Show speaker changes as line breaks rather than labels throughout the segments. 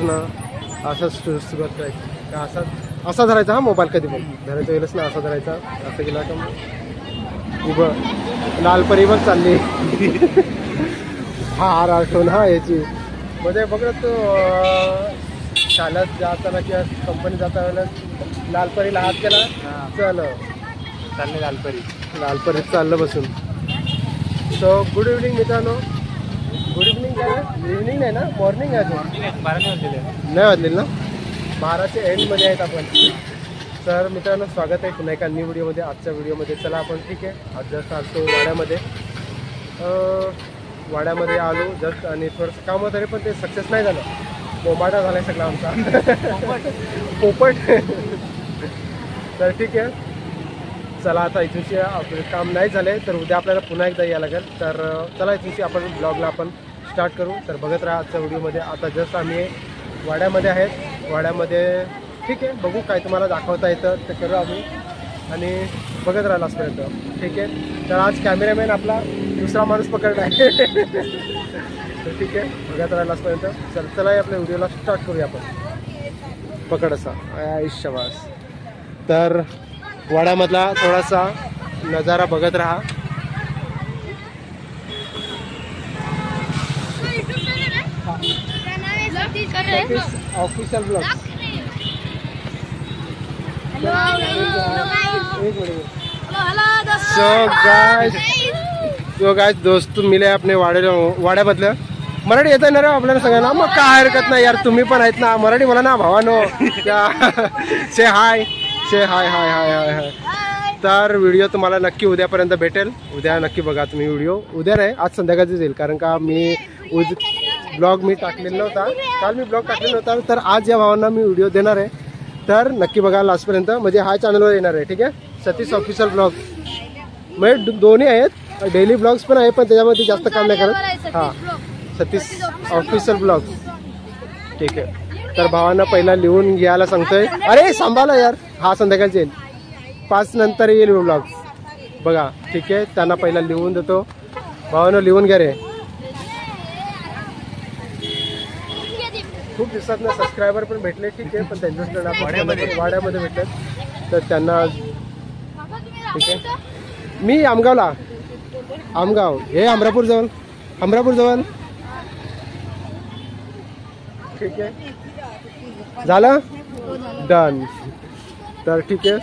ना असं सुरुवात करायची का असा धरायचा हा मोबाईल कधी पण धरायचं वेळेस ना असा धरायचा असं केला का उभं लालपरी बघ चालली हार आठवण हा याची म्हणजे बघत शाळेत जाताना किंवा कंपनी जाताना लालपरीला हात केला चालले लालपरीत चाललं बसून. सो गुड इव्हनिंग मित्रांनो. गुड इव्हनिंग काय इव्हनिंग नाही ना मॉर्निंग आहे 12 नाही वाजलेलं ना 12च्या एंडमध्ये आहेत आपण. तर मित्रांनो स्वागत आहे पुन्हा एका न्यू व्हिडिओमध्ये. आजच्या व्हिडिओमध्ये चला आपण ठीक आहे आज जस्ट आलतो वाड्यामध्ये आलो जस्ट आणि थोडंसं काम होतं रे पण ते सक्सेस नाही झालं. बोंबाटा झाला आहे सगळा आमचा पोपट. तर ठीक आहे चला आता इथूनशी आपलं काम नाही झाले तर उद्या आपल्याला पुन्हा एकदा यायला लागेल. तर चला इथूनशी आपण ब्लॉगला आपण स्टार्ट करू. तर बघत राहा आजच्या व्हिडिओमध्ये. आता जस्ट आम्ही वाड्यामध्ये आहेत. वाड्यामध्ये ठीक आहे बघू काय तुम्हाला दाखवता येतं ते करू आम्ही आणि बघत राहा लास्टपर्यंत ठीक आहे. तर आज कॅमेरामॅन आपला दुसरा माणूस पकडला आहे तर ठीक आहे बघत राहा लास्टपर्यंत. चला आपल्या व्हिडिओला स्टार्ट करूया आपण. पकड असा आयुष्यवास. तर वाड्यामधला थोडासा नजारा बघत राहा. Official blog. सो गाइस दोस्त मिले अपने वाड्यामधलं. मराठी येतं ना रे आपल्याला सगळ्यांना मग काय हरकत नाही यार. तुम्ही पण आहेत ना मराठी मला ना भावानो से हाय हाय हाय हाय हाय. तर व्हिडिओ तुम्हाला नक्की उद्यापर्यंत भेटेल. उद्या नक्की बघा तुम्ही व्हिडिओ. उद्या नाही आज संध्याकाळच येईल कारण का मी ब्लॉग मी टाकलेला नव्हता. काल मी ब्लॉग टाकलेला होता तर आज या भावांना मी व्हिडिओ देणार आहे. तर नक्की बघा लास्टपर्यंत म्हणजे हा चॅनलवर येणार आहे ठीक आहे. सतीश ऑफिशियल ब्लॉग म्हणजे दोन्ही आहेत डेली ब्लॉग्स पण आहे पण त्याच्यामध्ये जास्त काम नाही करत. हां सतीश ऑफिशियल ब्लॉग ठीक आहे. तर भावांना पहिला लिहून घ्यायला सांगतोय. अरे सांभाळा यार हा संध्याकाळचे येईल 5 नंतर येईल ब्लॉग बघा ठीक आहे. त्यांना पहिला लिहून देतो. भावानं लिहून घ्या रे. खूप दिवसात ना सबस्क्रायबर पण भेटले ठीक आहे पण त्यांच्या वाड्यामध्ये भेटले तर त्यांना ठीक आहे. मी आमगाव हे अमरापूर जवळ ठीक आहे झालं डन. तर ठीक आहे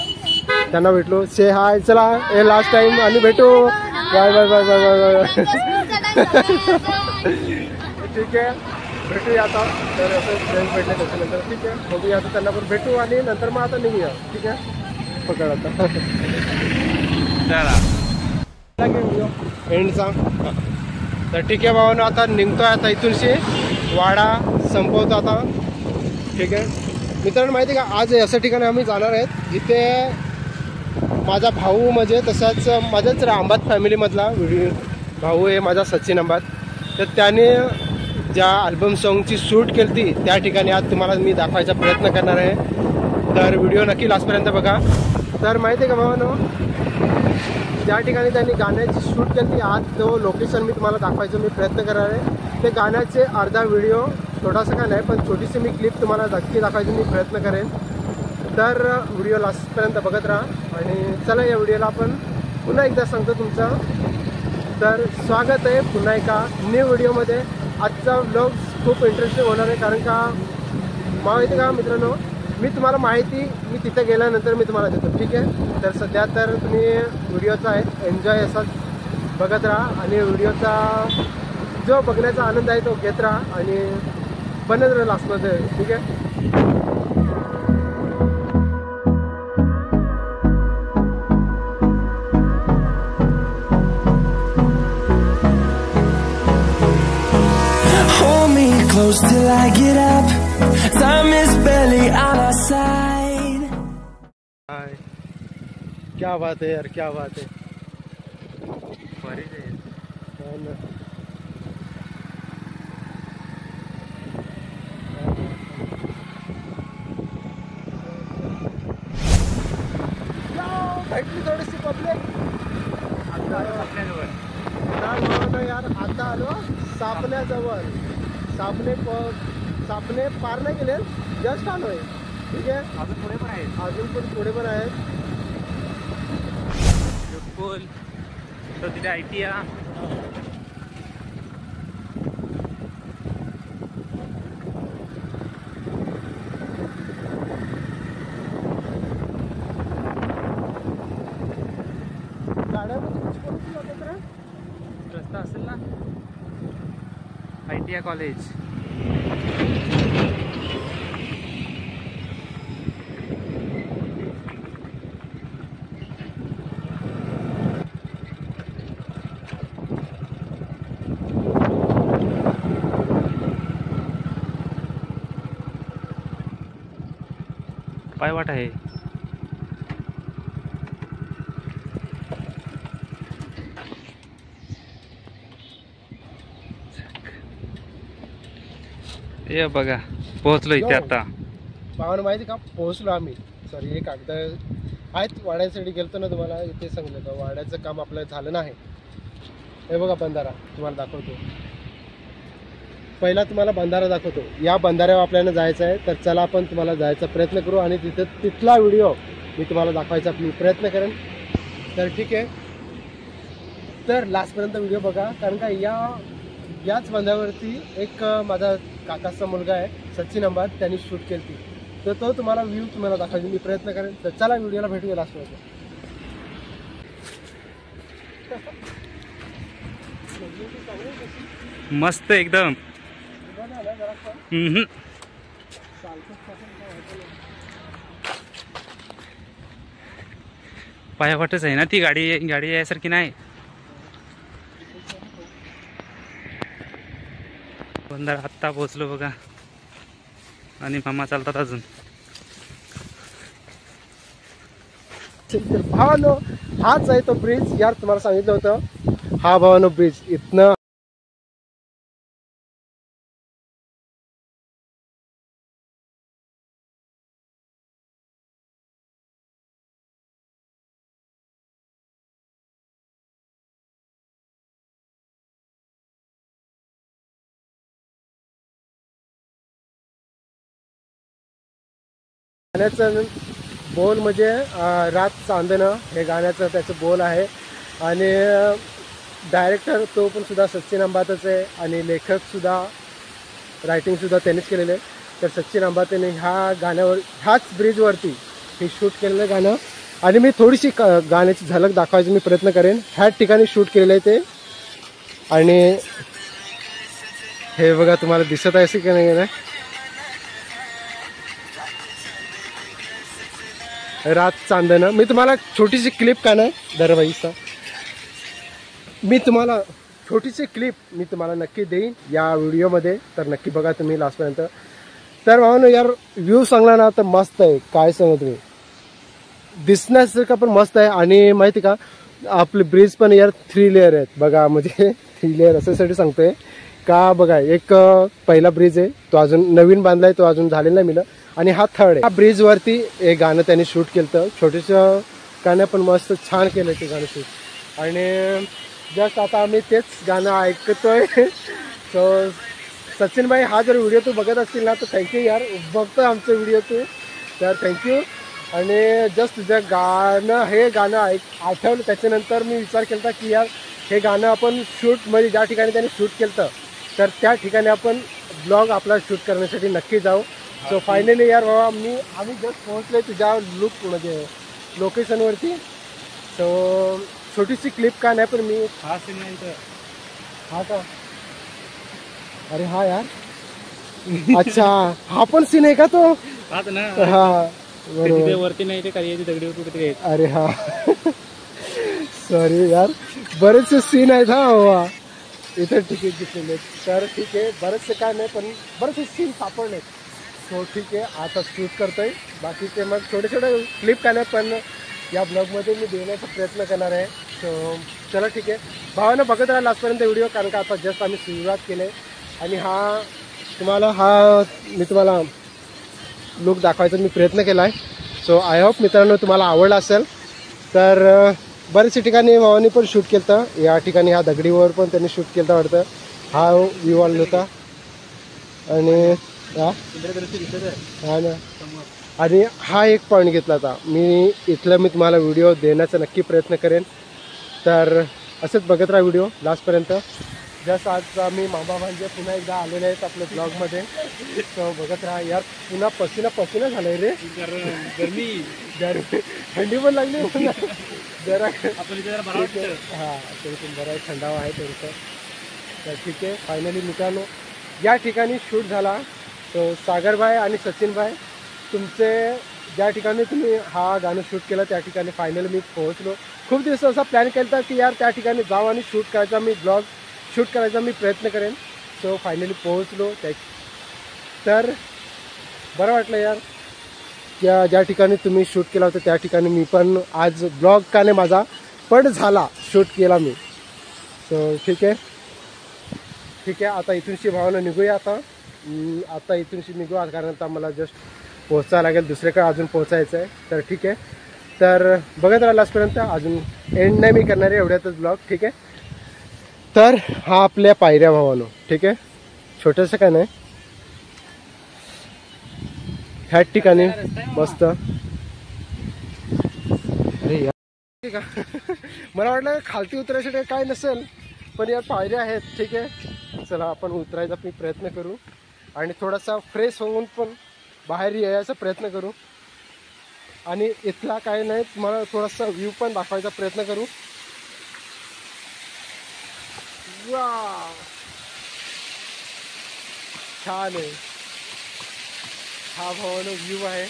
त्यांना भेटलो. से हाय चला हे लास्ट टाइम आणि भेटू. Bye bye bye bye bye bye ठीक आहे भेटूया आता. तर असं फ्रेंड्स भेटले त्याच्यानंतर ठीक आहे बघूया आता त्यांना पण भेटू आणि नंतर मग आता निघूया ठीक आहे. पकड आता एंडचा. तर ठीक आहे भावानं आता निघतोय आता इथूनशी वाडा संपवतो आता ठीक आहे. मित्रांनो माहिती आहे का आज असं ठिकाणी आम्ही जाणार आहेत जिथे माझा भाऊ म्हणजे तसाच माझ्याच अंबात फॅमिलीमधला भाऊ आहे माझा सचिन अंबात. तर त्याने ज्या अल्बम सॉन्गची शूट केली ती त्या ठिकाणी आज तुम्हाला मी दाखवायचा प्रयत्न करणार आहे. तर व्हिडिओ नक्की लास्टपर्यंत बघा. तर माहिती आहे का भावानो ज्या ठिकाणी त्यांनी गाण्याची शूट केली आज तो लोकेशन मी तुम्हाला दाखवायचा मी प्रयत्न करणार आहे. ते गाण्याचे अर्धा व्हिडिओ थोडासा का नाही पण छोटीशी मी क्लिप तुम्हाला नक्की दाखवायची मी प्रयत्न करेन. तर व्हिडिओ लास्टपर्यंत बघत राहा आणि चला या व्हिडिओला आपण पुन्हा एकदा सांगतो तुमचं. तर स्वागत आहे पुन्हा एका न्यू व्हिडिओमध्ये. आजचा व्लॉग खूप इंटरेस्टिंग होणार आहे कारण का माहिती का मित्रांनो मी तुम्हाला माहिती मी तिथे गेल्यानंतर मी तुम्हाला देतो ठीक आहे. तर सध्या तर तुम्ही व्हिडिओचा एन्जॉय असाच बघत राहा आणि व्हिडिओचा जो बघण्याचा आनंद आहे तो घेत राहा आणि बनत राहा लास्टमध्ये ठीक आहे.
Close till I get up. Time is barely on our side.
क्या बात है यार क्या बात है. भेटली थोडीशी पब्लिक यार आता आलो सापण्याजवळ. सापणे पार नाही गेले, जस्ट आलोय. ठीक आहे,
अजून पुढे पण आहे.
अजून पण पुढे पण आहेत.
पूल तर तिथे ITIA. रस्ता असेल ना, ITIA कॉलेज. पायवाट आहे. ये बघा पोहोचलो इथे आता.
भावानं माहिती का, पोहोचलो आम्ही. सॉरी, हे कागद आहेत वाड्यासाठी गेलतो ना, तुम्हाला इथे सांगितलं होतं वाड्याचं काम आपलं झालं नाही. हे बघा बंधारा तुम्हाला दाखवतो. पहिला तुम्हाला बंधारा दाखवतो. या बंधाऱ्यावर आपल्याला जायचं आहे, तर चला आपण तुम्हाला जायचा प्रयत्न करू आणि तिथला व्हिडिओ मी तुम्हाला दाखवायचा प्रयत्न करेन. तर ठीक आहे, तर लास्टपर्यंत व्हिडिओ बघा, कारण का याच बंधाऱ्यावरती एक माझा काकाचा मुलगा आहे सचिन अंबात, त्यांनी शूट केली. तर तो तुम्हाला व्ह्यू तुम्हाला दाखवायचा मी प्रयत्न करेन. तर चला व्हिडिओला भेटूया लास्टपर्यंत.
मस्त एकदम. पायावाटच आहे ना ती. गाडी यासारखी नाही. बंधारा आत्ता पोहोचलो बघा, आणि मामा चालतात अजून.
भावानो, हाच आहे तो ब्रिज. यार तुम्हाला सांगितलं होतं, हा भावानो ब्रिज. इथनं गाण्याचं बोल म्हणजे रात चांदणं, हे गाण्याचं त्याचं बोल आहे. आणि डायरेक्टर तो पण सुद्धा सचिन अंबातच आहे, आणि लेखकसुद्धा, रायटिंगसुद्धा त्यांनीच केलेलं आहे. तर सचिन अंबातेने ह्या गाण्यावर, ह्याच ब्रिजवरती हे शूट केलेलं गाणं. आणि मी थोडीशी गाण्याची झलक दाखवायची मी प्रयत्न करेन. ह्याच ठिकाणी शूट केलेलं आहे ते. आणि हे बघा तुम्हाला दिसत आहे की नाही, रात चांदणं. मी तुम्हाला छोटीशी क्लिप का नाही दरवाईचा, मी तुम्हाला छोटीशी क्लिप मी तुम्हाला नक्की देईन या व्हिडिओमध्ये. तर नक्की बघा तुम्ही लास्टपर्यंत. तर भावानो यार, व्ह्यू चांगला ना तर मस्त आहे. काय सांगू तुम्ही, दिसण्यासारखं पण मस्त आहे. आणि माहिती का, आपले ब्रिज पण यार 3 लेअर आहेत बघा. म्हणजे 3 लेअर अशासाठी सांगतोय का, बघा एक पहिला ब्रिज आहे, तो अजून नवीन बांधलाय, तो अजून झालेला नाही मिळलं. आणि हा थर्ड आहे. हा ब्रिजवरती एक गाणं त्यांनी शूट केलं. छोटंसं गाणं पण मस्त छान केलं ते गाणं शूट. आणि जस्ट आता आम्ही तेच गाणं ऐकतोय. सो सचिन भाई, हा जर व्हिडिओ तू बघत असतील ना तर थँक्यू यार, बघतोय आमचं व्हिडिओ तू, तर थँक्यू. आणि जस्ट तुझं गाणं, हे गाणं आठवलं त्याच्यानंतर मी विचार केला की यार हे गाणं आपण शूट, म्हणजे ज्या ठिकाणी त्यांनी शूट केलं तर त्या ठिकाणी आपण ब्लॉग आपला शूट करण्यासाठी नक्की जाऊ. सो फायनली यार बाबा, आम्ही जस्ट पोहोचले तुझ्या म्हणजे लोकेशनवरती. सो छोटीशी क्लिप का नाही, पण मी
हा सीन नाही तर
हा का, अरे हा यार, अच्छा हा पण सीन आहे का तो?
हाच ना.
हा बरोबर,
वरती नाही ते खाली दगडी कुठे.
अरे हा सॉरी यार, बरेचसे सीन आहेत हा बाबा इथे तिकीट दिसलेले. तर ठीक आहे, बरेचसे काय नाही पण बरेचसे सीन सापडले. सो ठीक आहे, आता शूट करतोय. बाकीचे मग छोटे छोटे क्लिप काय नाही पण या ब्लॉगमध्ये मी देण्याचा प्रयत्न करणार आहे. सो चला ठीक आहे, भावानं बघत राहा लास्टपर्यंत व्हिडिओ, कारण का आता जस्ट आम्ही सुरुवात केली आणि मी तुम्हाला लुक दाखवायचा मी प्रयत्न केला आहे. सो आय होप मित्रांनो तुम्हाला आवडला असेल. तर बरेचशा ठिकाणी भावानी पण शूट केलं होतं. या ठिकाणी ह्या दगडीवर पण त्यांनी शूट केलं होतं वाटतं. हा व्ह्यू आला होता. आणि हा ना. आणि हा एक पॉईंट घेतला आता मी तुम्हाला व्हिडिओ देण्याचा नक्की प्रयत्न करेन. तर असंच बघत राहा व्हिडिओ लास्टपर्यंत. जस्ट आज आम्ही मामा भांजे पुन्हा एकदा आलेले आहेत आपल्या ब्लॉगमध्ये. तर बघत राहा यार. पुन्हा पसीना झालाय रे. गरमी थंडी पण लागली जरा. हा तरी पण बरा थंडावा आहे थोडंसं. तर ठीक आहे फायनली मित्रांनो या ठिकाणी शूट झाला. तो सागरभाई आणि सचिनभाई तुमचे ज्या ठिकाणी तुम्ही हा गाणं शूट केलं त्या ठिकाणी फायनली मी पोहोचलो. खूप दिवस असा प्लॅन केला की यार त्या ठिकाणी जाऊ आणि शूट करायचा मी ब्लॉग शूट करायचा मी प्रयत्न करेन. सो फायनली पोहोचलो तर बरं वाटलं यार. ज्या ठिकाणी तुम्ही शूट केला होता त्या ठिकाणी मी पण आज ब्लॉग का नाही माझा पण झाला शूट केला मी. सो ठीक आहे आता इथूनशी भावना निघूया. आता इथूनशी निघू कारण आता मला जस्ट पोहोचायला लागेल दुसरीकडे अजून पोहोचायचं आहे. तर ठीक आहे तर बघत राहा लास्टपर्यंत. अजून एंड नाही मी करणार आहे एवढ्यातच ब्लॉग. ठीक आहे तर हा आपल्या पायऱ्या भावानो. ठीक आहे छोटंसं काय नाही ह्या ठिकाणी मस्त. अरे यार ठीक आहे मला वाटलं खालती उतरायसाठी काय नसेल पण यार पायऱ्या आहेत. ठीक आहे चला आपण उतरायचा मी प्रयत्न करू आणि थोडासा फ्रेश होऊन पण बाहेर यायचा प्रयत्न करू. आणि इथला काय नाही तुम्हाला थोडासा व्ह्यू पण दाखवायचा प्रयत्न करू. वाव छान आहे. हा भावानो व्ह्यू आहे.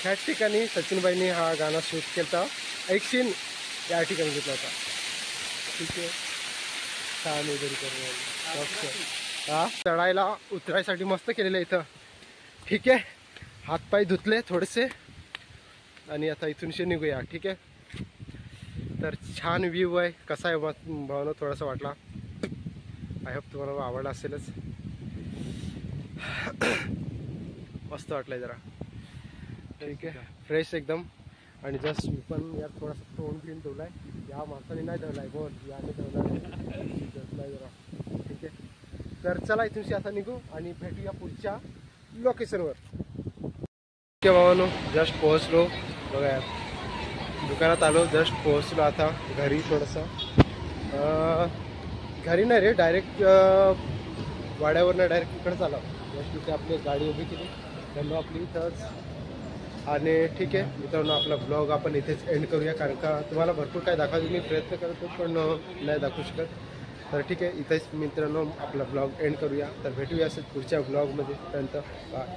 ह्याच ठिकाणी सचिनबाईंनी हा गाणं शूट केला. एक सीन या ठिकाणी घेतला होता. ठीक आहे छान वगैरे करून हा चढायला उतरायसाठी मस्त केलेलं इथं. ठीक आहे हातपाय धुतले थोडेसे आणि आता इथूनशी निघूया. ठीक आहे तर छान व्ह्यू आहे. कसा आहे भावना थोडासा वाटला. आय होप तुम्हाला आवडला असेलच. मस्त वाटलंय जरा. ठीक आहे फ्रेश एकदम. आणि जस्ट मी पण यार थोडासा तोंड घेऊन ठेवलाय. या माणसाने नाही ठेवलाय बोल याने ठेवलाय जरा. ठीक आहे तर चला इथूनशी आता निघू आणि भेटूया पुढच्या लोकेशनवर. ठीक आहे भावानो जस्ट पोहोचलो बघा यार. दुकानात आलो जस्ट पोहोचलो आता घरी. थोडंसं घरी नाही रे डायरेक्ट वाड्यावरनं डायरेक्ट इकडंच आला. जस्ट इथे आपली गाडी उभी केली धंदो आपली इथंच. आणि ठीक आहे मित्रांनो आपला ब्लॉग आपण इथेच एंड करूया कारण का तुम्हाला भरपूर काय दाखवायचा मी प्रयत्न करतो पण नाही दाखवू शकत. तर ठीक आहे इथेच मित्रांनो आपला ब्लॉग एंड करूया. तर भेटूया असंच पुढच्या ब्लॉगमध्ये. पर्यंत बाय.